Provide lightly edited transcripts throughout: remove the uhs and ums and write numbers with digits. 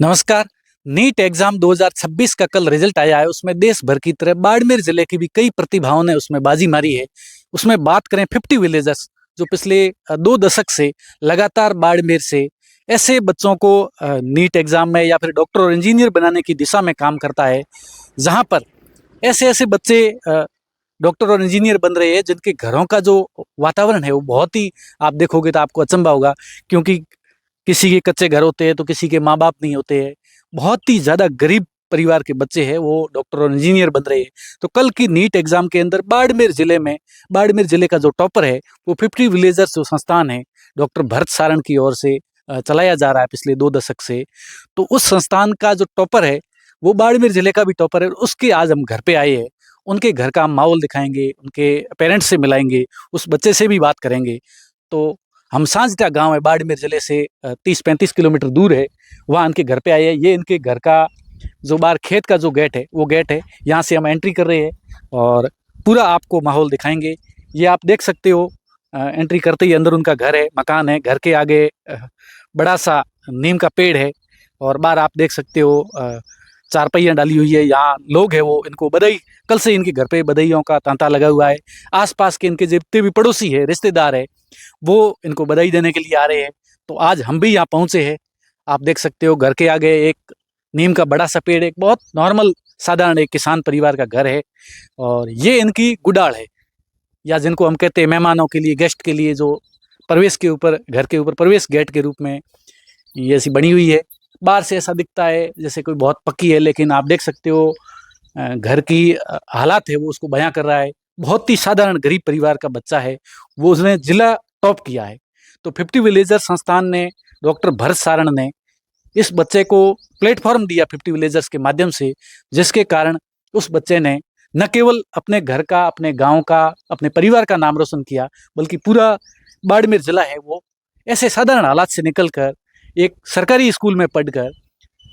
नमस्कार। NEET exam 2026 का कल रिजल्ट आया है। उसमें देश भर की तरह बाड़मेर जिले की भी कई प्रतिभाओं ने उसमें बाजी मारी है। उसमें बात करें 50 विलेजर्स जो पिछले 2 दशक से लगातार बाड़मेर से ऐसे बच्चों को नीट एग्जाम में या फिर डॉक्टर और इंजीनियर बनाने की दिशा में काम करता है, जहां पर ऐसे ऐसे बच्चे डॉक्टर और इंजीनियर बन रहे हैं जिनके घरों का जो वातावरण है वो बहुत ही, आप देखोगे तो आपको अचंभा होगा, क्योंकि किसी के कच्चे घर होते हैं तो किसी के माँ बाप नहीं होते हैं। बहुत ही ज़्यादा गरीब परिवार के बच्चे हैं वो डॉक्टर और इंजीनियर बन रहे हैं। तो कल की नीट एग्जाम के अंदर बाड़मेर जिले का जो टॉपर है वो 50 विलेजर्स जो संस्थान है डॉक्टर भरत सारण की ओर से चलाया जा रहा है पिछले 2 दशक से। तो उस संस्थान का जो टॉपर है वो बाड़मेर जिले का भी टॉपर है। उसके आज हम घर पे आए हैं, उनके घर का हम माहौल दिखाएंगे, उनके पेरेंट्स से मिलाएंगे, उस बच्चे से भी बात करेंगे। तो हम सांझटा गांव है, बाड़मेर जिले से 30-35 किलोमीटर दूर है, वहाँ इनके घर पे आए हैं। ये इनके घर का जो बाहर खेत का जो गेट है वो गेट है, यहाँ से हम एंट्री कर रहे हैं और पूरा आपको माहौल दिखाएंगे। ये आप देख सकते हो, एंट्री करते ही अंदर उनका घर है, मकान है। घर के आगे बड़ा सा नीम का पेड़ है और बाहर आप देख सकते हो चारपहिया डाली हुई है। यहाँ लोग हैं वो इनको बधाई, कल से इनके घर पे बधाइयों का तांता लगा हुआ है। आसपास के इनके जितने भी पड़ोसी है, रिश्तेदार है, वो इनको बधाई देने के लिए आ रहे हैं। तो आज हम भी यहाँ पहुँचे हैं। आप देख सकते हो घर के आगे एक नीम का बड़ा सा पेड़ है। एक बहुत नॉर्मल साधारण एक किसान परिवार का घर है और ये इनकी गुडाल है, या जिनको हम कहते हैं मेहमानों के लिए, गेस्ट के लिए जो प्रवेश के ऊपर, घर के ऊपर प्रवेश गेट के रूप में ये ऐसी बनी हुई है। बाहर से ऐसा दिखता है जैसे कोई बहुत पक्की है, लेकिन आप देख सकते हो घर की हालात है वो उसको बयां कर रहा है। बहुत ही साधारण गरीब परिवार का बच्चा है, वो उसने जिला टॉप किया है। तो 50 विलेजर संस्थान ने, डॉक्टर भरत सारण ने इस बच्चे को प्लेटफॉर्म दिया 50 विलेजर्स के माध्यम से, जिसके कारण उस बच्चे ने न केवल अपने घर का, अपने गांव का, अपने परिवार का नाम रोशन किया, बल्कि पूरा बाड़मेर जिला है वो ऐसे साधारण हालात से निकलकर एक सरकारी स्कूल में पढ़कर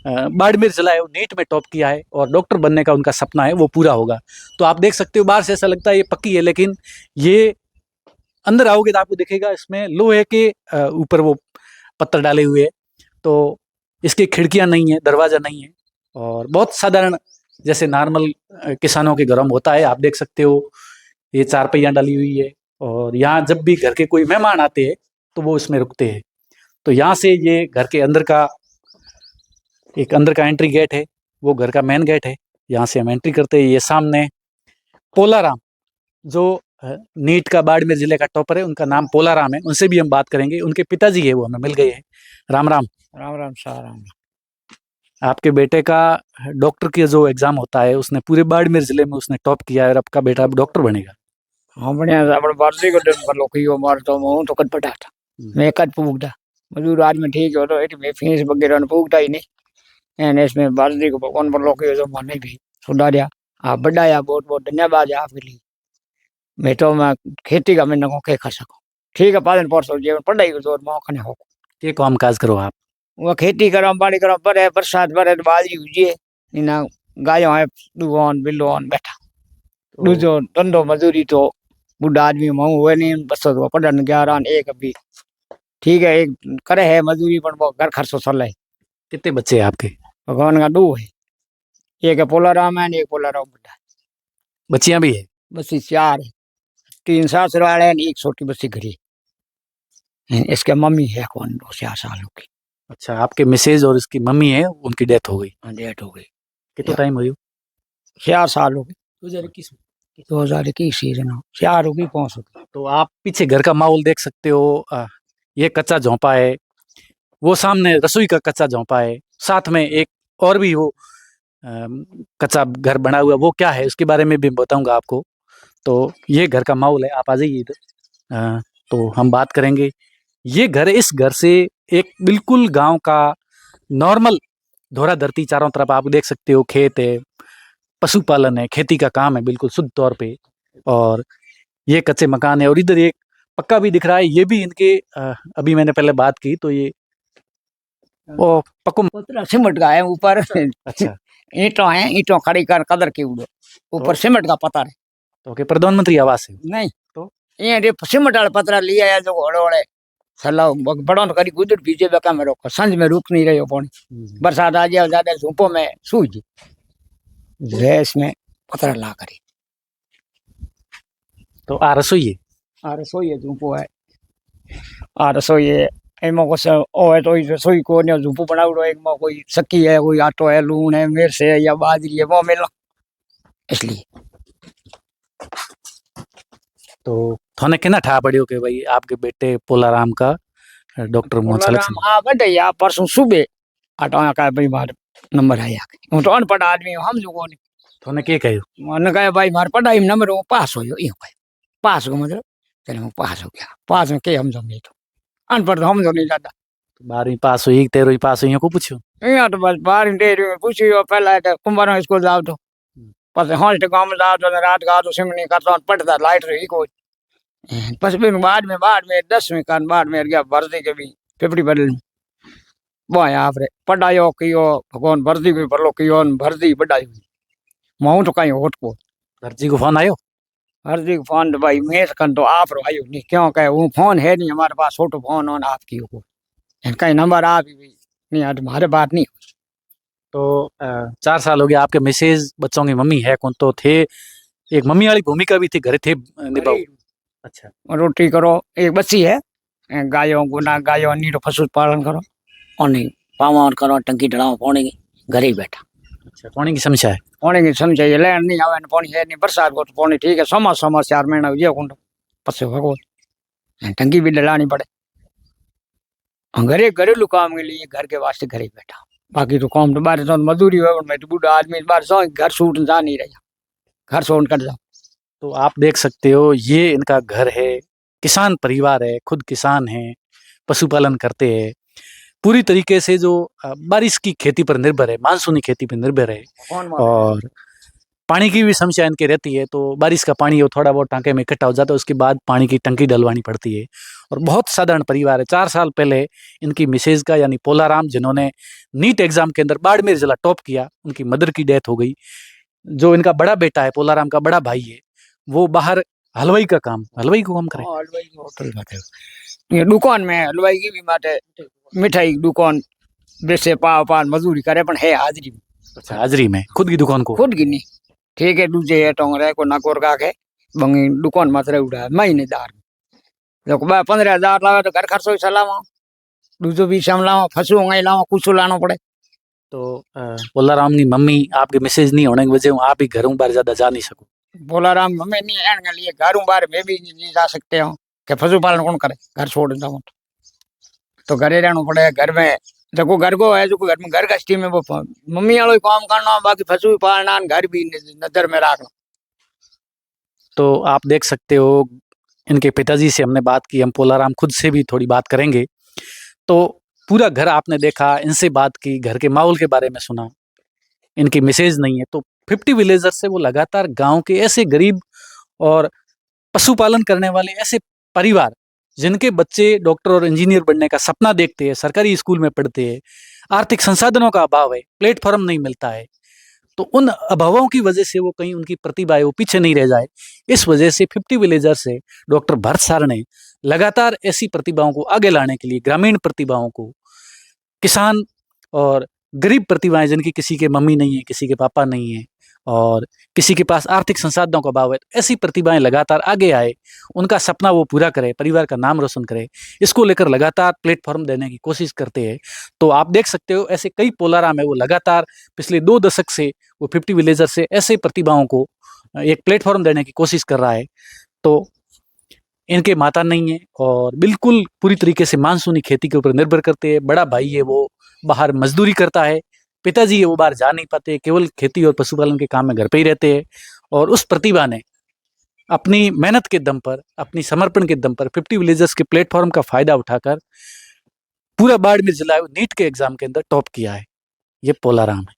बाड़मेर जिला है वो नीट में टॉप किया है और डॉक्टर बनने का उनका सपना है वो पूरा होगा। तो आप देख सकते हो बाहर से ऐसा लगता है ये पक्की है, लेकिन ये अंदर आओगे तो आपको दिखेगा इसमें लोहे के ऊपर वो पत्थर डाले हुए हैं। तो इसकी खिड़कियां नहीं है, दरवाजा नहीं है और बहुत साधारण जैसे नॉर्मल किसानों के घरों में होता है। आप देख सकते हो ये चारपहिया डाली हुई है और यहाँ जब भी घर के कोई मेहमान आते हैं तो वो इसमें रुकते हैं। तो यहाँ से ये घर के अंदर का एक अंदर का एंट्री गेट है, वो घर का मेन गेट है। यहाँ से हम एंट्री करते हैं। ये सामने पोलाराम जो नीट का बाड़मेर जिले का टॉपर है, उनका नाम पोलाराम है, उनसे भी हम बात करेंगे। उनके पिताजी है वो हमें मिल गए हैं। राम राम। राम राम शाह राम। आपके बेटे का डॉक्टर की जो एग्जाम होता है उसने पूरे बाड़मेर जिले में उसने टॉप किया है और आपका बेटा अब डॉक्टर बनेगा। हाँ बढ़िया अपन बारसी को दिन पर लोग यो मार तो मैं तो कद पटा था मैं कद पूगदा मजदूर आज में ठीक हो तो इट में फीस वगैरह न पूगदा ही नहीं एंड इसमें बारसी को कौन पर लोग यो जो माने भी सुधारिया आप बढ़ाया। बहुत बहुत धन्यवाद है आपके लिए। मैं तो मैं खेती का मैं न के कर सकूं ठीक है पालन परसों जीवन पढ़ाई को जोर मौका नहीं हो ये काम काज करो आप? वो खेती करो बाड़ी करो पर है बरसात पर है बाजी हुई इना गायों है दुगोन बिलोन बैठा दूजो धंधो मजदूरी तो बुढ़ा आदमी महू हुए नहीं बस तो पढ़न 11 एक अभी ठीक है एक करे है मजदूरी पर वो घर खर्चो चल है। कितने बच्चे हैं आपके? भगवान का 2 है, एक है पोलाराम है एक पोलाराम बुढ़ा। बच्चियां भी है? बस 4 है, 3 सासुर वाले हैं एक छोटी बच्ची घरी है। इसके मम्मी है कौन 2 सालों की। अच्छा, आपके मिसेज और इसकी मम्मी है, उनकी डेथ हो गई? डेट हो गई। कितना टाइम हुई? 4 साल हो गए 2021 सीजन 4 होगी 5 होगी। तो आप पीछे घर का माहौल देख सकते हो। ये कच्चा झोंपा है, वो सामने रसोई का कच्चा झोंपा है, साथ में एक और भी वो कच्चा घर बना हुआ, वो क्या है उसके बारे में भी बताऊंगा आपको। तो ये घर का माहौल है, आप आ जाइए इधर। तो हम बात करेंगे ये घर, इस घर से एक बिल्कुल गांव का नॉर्मल धोरा धरती, चारों तरफ आप देख सकते हो खेत है, पशुपालन है, खेती का काम है बिल्कुल शुद्ध तौर पे। और ये कच्चे मकान है और इधर एक पक्का भी दिख रहा है। ये भी इनके अभी मैंने पहले बात की तो ये ओ पक्को पतरा सिमट का है ऊपर। अच्छा, ईंटों है, ईंटों खड़ी कर कदर के उड़ो ऊपर सिमट का पत्थर है। तो के प्रधानमंत्री आवास है? नहीं तो ये सिमट वाला पतरा लिया है जो घोड़े सलाह बड़ो करी गुजर बीजे बेका में रोको संज में रुक नहीं रहो पानी बरसात आ जाए ज्यादा धूपों में सूझ भैंस में पतरा ला करी तो आ रसोई है आ रसोई है धूपो है आ रसोई है एम को ओ है तो रसोई को ने धूपो बनावड़ो एक में कोई सकी है कोई आटो है लून है मिर्च है या बाजरी है वो मिलो इसलिए तो थाने किना ठा पड़ियो कि भाई आपके बेटे पोलाराम का डॉक्टर मोहन सिलेक्शन हाँ बटे या परसों सुबह आटा का भाई मार नंबर है यार हूँ तो अनपढ़ आदमी हूँ हम जो कोनी थाने के कहो मैंने कहा भाई मार पढ़ाई में नंबर पास हो यो पास हो मतलब चलो मैं पास हो गया पास में के हम समझे तो अनपढ़ तो हम तो नहीं जाता 12वीं पास हुई 13वीं पास हुई को पूछो यहाँ तो बस बाहर डेरी में पूछियो पहला तो कुंभार स्कूल जाओ तो बस हॉल के गाँव में जाओ तो रात का तो सिमनी करता पढ़ता लाइट रही कोई बस फिर बाद में 10वीं का बाद में गया भर्ती के भी 50 बदल वो यहाँ पर पढ़ायो कियो भगवान भर्ती भी भरलो कियो भर्ती बढ़ाई मैं तो कहीं होट को दर्जी को फोन आयो भर्ती फोन तो भाई मैं कन तो आप रो आयो नहीं क्यों कहे वो फोन है नहीं हमारे पास छोटो फोन ऑन आपकी को कहीं नंबर आप भी नहीं आज हमारे बात नहीं तो 4 साल हो गया आपके मिसेज बच्चों की मम्मी है कौन तो थे एक मम्मी वाली भूमिका भी थी घरे थे निभाओ अच्छा रोटी करो एक बच्ची है गायों गुना गायों नीरो पशु पालन करो और नहीं पावन करो टंकी डलाओ पानी की घरे ही बैठा अच्छा पानी की समस्या है पानी की समझे लैंड नहीं आवे पानी है नहीं बरसात को तो पानी ठीक है समाज 4 महीना हो कुंड पशु भगो टंकी भी डलानी पड़े घरे घरेलू काम के लिए घर के वास्ते घरे बैठा बाकी तो काम तो बाहर तो मजदूरी हो मैं तो बूढ़ा आदमी बाहर सो घर छूट जा नहीं रहा घर छोड़ कर जाओ तो आप देख सकते हो ये इनका घर है किसान परिवार है खुद किसान है पशुपालन करते हैं पूरी तरीके से जो बारिश की खेती पर निर्भर है मानसूनी खेती पर निर्भर है और पानी की भी समस्या इनके रहती है तो बारिश का पानी वो थोड़ा बहुत टांके में इकट्ठा हो जाता है उसके बाद पानी की टंकी डलवानी पड़ती है और बहुत साधारण परिवार है 4 साल पहले इनकी मिसेज का यानी पोलाराम जिन्होंने नीट एग्जाम के अंदर बाड़मेर जिला टॉप किया उनकी मदर की डेथ हो गई जो इनका बड़ा बेटा है पोलाराम का बड़ा भाई है वो बाहर हलवाई का काम हलवाई को काम करे हलवाई की होटल बात ये दुकान में हलवाई की भी बात है मिठाई दुकान बेचे पाव पान मजदूरी करे पर है हाजरी में अच्छा हाजरी में खुद की दुकान को खुद की नहीं ठीक है दूजे है टोंगरे को नकोर का के बंगी दुकान मात्र उड़ा महीनेदार जो 15,000 लावे तो घर खर्चो सलावा दूजो भी लावा फसू गई लावा कुछ लाना पड़े तो पोलाराम की मम्मी आपके मिसेज नहीं होने की वजह आप ही घरों बाहर ज्यादा जा नहीं सको पोलाराम मम्मी नहीं आने के लिए घरों बाहर में भी नहीं जा सकते हो कि पशु पालन कौन करे घर छोड़ जाओ तो घरे रहना पड़े घर में देखो घर को है जो घर में घर का स्टीम है वो मम्मी वालों काम करना बाकी पशु भी पालना घर भी नजर में रखना तो आप देख सकते हो इनके पिताजी से हमने बात की हम पोलाराम खुद से भी थोड़ी बात करेंगे तो पूरा घर आपने देखा इनसे बात की घर के माहौल के बारे में सुना इनकी मिसेज नहीं है तो 50 विलेजर्स से वो लगातार गांव के ऐसे गरीब और पशुपालन करने वाले ऐसे परिवार जिनके बच्चे डॉक्टर और इंजीनियर बनने का सपना देखते हैं सरकारी स्कूल में पढ़ते हैं आर्थिक संसाधनों का अभाव है प्लेटफॉर्म नहीं मिलता है तो उन अभावों की वजह से वो कहीं उनकी प्रतिभा है वो पीछे नहीं रह जाए इस वजह से 50 विलेजर्स से डॉक्टर भरत सार ने लगातार ऐसी प्रतिभाओं को आगे लाने के लिए ग्रामीण प्रतिभाओं को किसान और गरीब प्रतिभाएं जिनकी किसी के मम्मी नहीं है किसी के पापा नहीं है और किसी के पास आर्थिक संसाधनों का अभाव है ऐसी प्रतिभाएं लगातार आगे आए उनका सपना वो पूरा करे परिवार का नाम रोशन करे इसको लेकर लगातार प्लेटफॉर्म देने की कोशिश करते हैं तो आप देख सकते हो ऐसे कई पोलाराम है वो लगातार पिछले 2 दशक से वो 50 विलेजर से ऐसे प्रतिभाओं को एक प्लेटफॉर्म देने की कोशिश कर रहा है तो इनके माता नहीं है और बिल्कुल पूरी तरीके से मानसूनी खेती के ऊपर निर्भर करते हैं बड़ा भाई है वो बाहर मजदूरी करता है पिताजी है वो बाहर जा नहीं पाते केवल खेती और पशुपालन के काम में घर पे ही रहते हैं और उस प्रतिभा ने अपनी मेहनत के दम पर अपनी समर्पण के दम पर 50 विलेजर्स के प्लेटफॉर्म का फायदा उठाकर पूरा बाड़मेर जिला नीट के एग्जाम के अंदर टॉप किया है ये पोलाराम है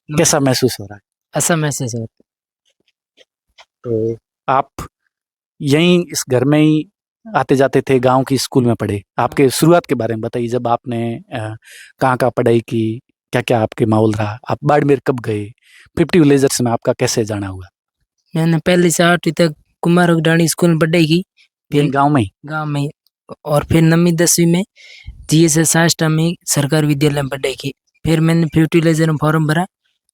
कैसा महसूस हो रहा है ऐसा महसूस होता तो आप यहीं इस घर में ही आते जाते थे गांव की स्कूल में पढ़े आपके शुरुआत के बारे में बताइए जब आपने कहाँ कहाँ पढ़ाई की क्या क्या आपके माहौल रहा आप बाड़मेर कब गए 50 विलेजर्स में आपका कैसे जाना हुआ मैंने पहले से 8वीं तक कुमार डाणी स्कूल में पढ़ाई की फिर गांव में ही गांव में और फिर 9वीं-10वीं में जीएसएस साष्टा में सरकारी विद्यालय में पढ़ाई की। फिर मैंने फर्टिलाइजर में फॉर्म भरा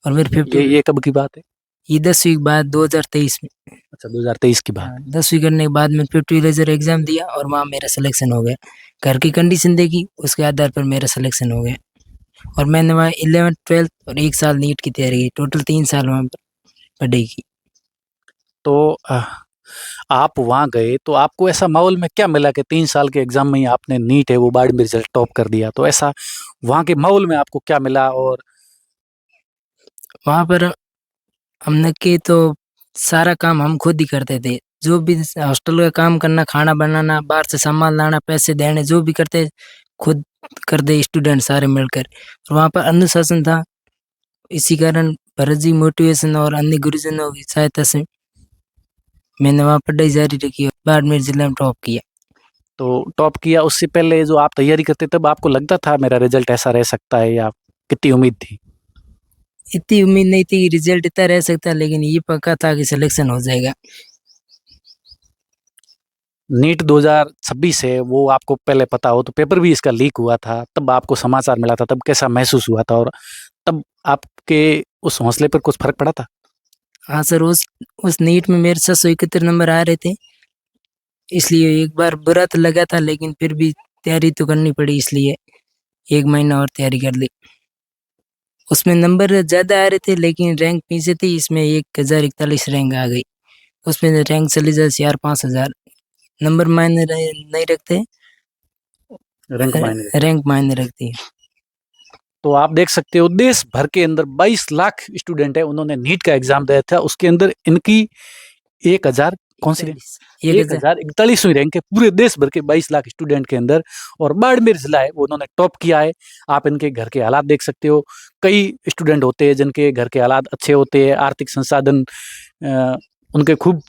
और मेरे 50 ये कब की बात है? ये 10वीं के बाद 2023 में। अच्छा, 2023 की बात। 10वीं करने के बाद मैं फर्टिलाइजर एग्जाम दिया और वहाँ मेरा सिलेक्शन हो गया। घर की कंडीशन देखी, उसके आधार पर मेरा सिलेक्शन हो गया और मैंने वहाँ 11th 12th और 1 साल नीट की तैयारी की। टोटल 3 साल वहाँ पर पढ़ाई की। तो आप वहाँ गए तो आपको ऐसा माहौल में क्या मिला कि 3 साल के एग्जाम में ही आपने नीट है वो बाड़मेर रिजल्ट टॉप कर दिया? तो ऐसा वहाँ के माहौल में आपको क्या मिला? और वहाँ पर हमने के तो सारा काम हम खुद ही करते थे। जो भी हॉस्टल का काम करना, खाना बनाना, बाहर से सामान लाना, पैसे देने, जो भी करते खुद करते स्टूडेंट सारे मिलकर। वहाँ पर अनुशासन था। इसी कारण भरत जी मोटिवेशन और अन्य गुरुजनों की सहायता से मैंने वहाँ पढ़ाई जारी रखी और बाड़मेर जिला में टॉप किया। तो टॉप किया, उससे पहले जो आप तैयारी करते तब आपको लगता था मेरा रिजल्ट ऐसा रह सकता है, या कितनी उम्मीद थी? इतनी उम्मीद नहीं थी कि रिजल्ट इतना रह सकता, लेकिन ये पक्का था कि सिलेक्शन हो जाएगा। नीट 2026 है वो आपको पहले पता हो, तो पेपर भी इसका लीक हुआ था, तब आपको समाचार मिला था, तब कैसा महसूस हुआ था? और तब आपके उस हौसले पर कुछ फर्क पड़ा था? हाँ सर, उस नीट में मेरे 771 नंबर आ रहे थे, इसलिए एक बार बुरा तो लगा था, लेकिन फिर भी तैयारी तो करनी पड़ी, इसलिए 1 महीना और तैयारी कर ली। उसमें नंबर ज़्यादा आ रहे थे लेकिन रैंक पीछे थी, इसमें 1041 रैंक आ गई। उसमें रैंक चली जाए 4-5 हज़ार। नंबर मायने नहीं रखते, रैंक मायने रखती है। तो आप देख सकते हो देश भर के अंदर 22 लाख स्टूडेंट है, उन्होंने नीट का एग्जाम दिया था, उसके अंदर इनकी 1000 कौन सी 1041वीं रैंक है पूरे देश भर के 22 लाख स्टूडेंट के अंदर। और बाड़मेर जिला है वो उन्होंने टॉप किया है। आप इनके घर के हालात देख सकते हो। कई स्टूडेंट होते हैं जिनके घर के हालात अच्छे होते हैं, आर्थिक संसाधन उनके खूब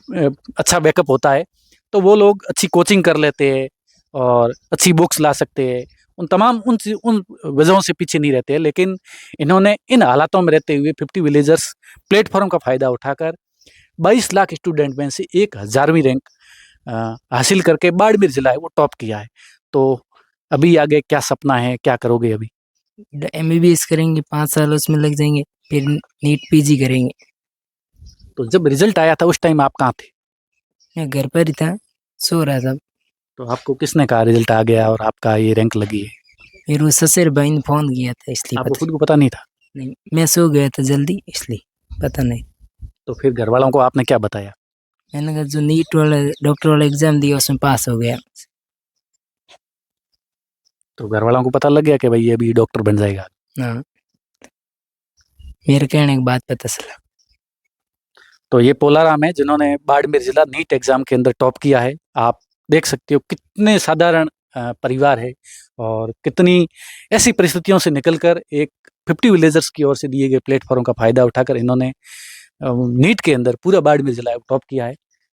अच्छा बैकअप होता है, तो वो लोग अच्छी कोचिंग कर लेते हैं और अच्छी बुक्स ला सकते हैं। उन तमाम उन वजहों से पीछे नहीं रहते हैं, लेकिन इन्होंने इन हालातों में रहते हुए 50 विलेजर्स प्लेटफॉर्म का फ़ायदा उठाकर 22 लाख स्टूडेंट में से 1000वीं रैंक हासिल करके बाड़मेर जिला है वो टॉप किया है। तो अभी आगे क्या सपना है, क्या करोगे अभी? MBBS करेंगे, 5 साल उसमें लग जाएंगे, फिर नीट PG करेंगे। तो जब रिजल्ट आया था उस टाइम आप कहाँ थे? मैं घर पर ही था, सो रहा था। तो आपको किसने कहा रिजल्ट आ गया और आपका ये रैंक लगी है? फिर वो ससुर भाई ने फोन किया था, इसलिए आपको पता खुद को पता नहीं था? नहीं। मैं सो गया था जल्दी, इसलिए पता नहीं। तो फिर घर वालों को आपने क्या बताया? मैंने कहा जो नीट वाला डॉक्टर वाला एग्जाम दिया उसमें पास हो गया। तो घर वालों को पता लग गया कि भाई ये अभी डॉक्टर बन जाएगा? हाँ, मेरे कहने के बाद पता चला। तो ये पोलाराम है जिन्होंने बाड़मेर जिला नीट एग्जाम के अंदर टॉप किया है। आप देख सकते हो कितने साधारण परिवार है और कितनी ऐसी परिस्थितियों से निकलकर एक 50 विलेजर्स की ओर से दिए गए प्लेटफॉर्म का फायदा उठाकर इन्होंने नीट के अंदर पूरा बाड़मेर जिला टॉप किया है।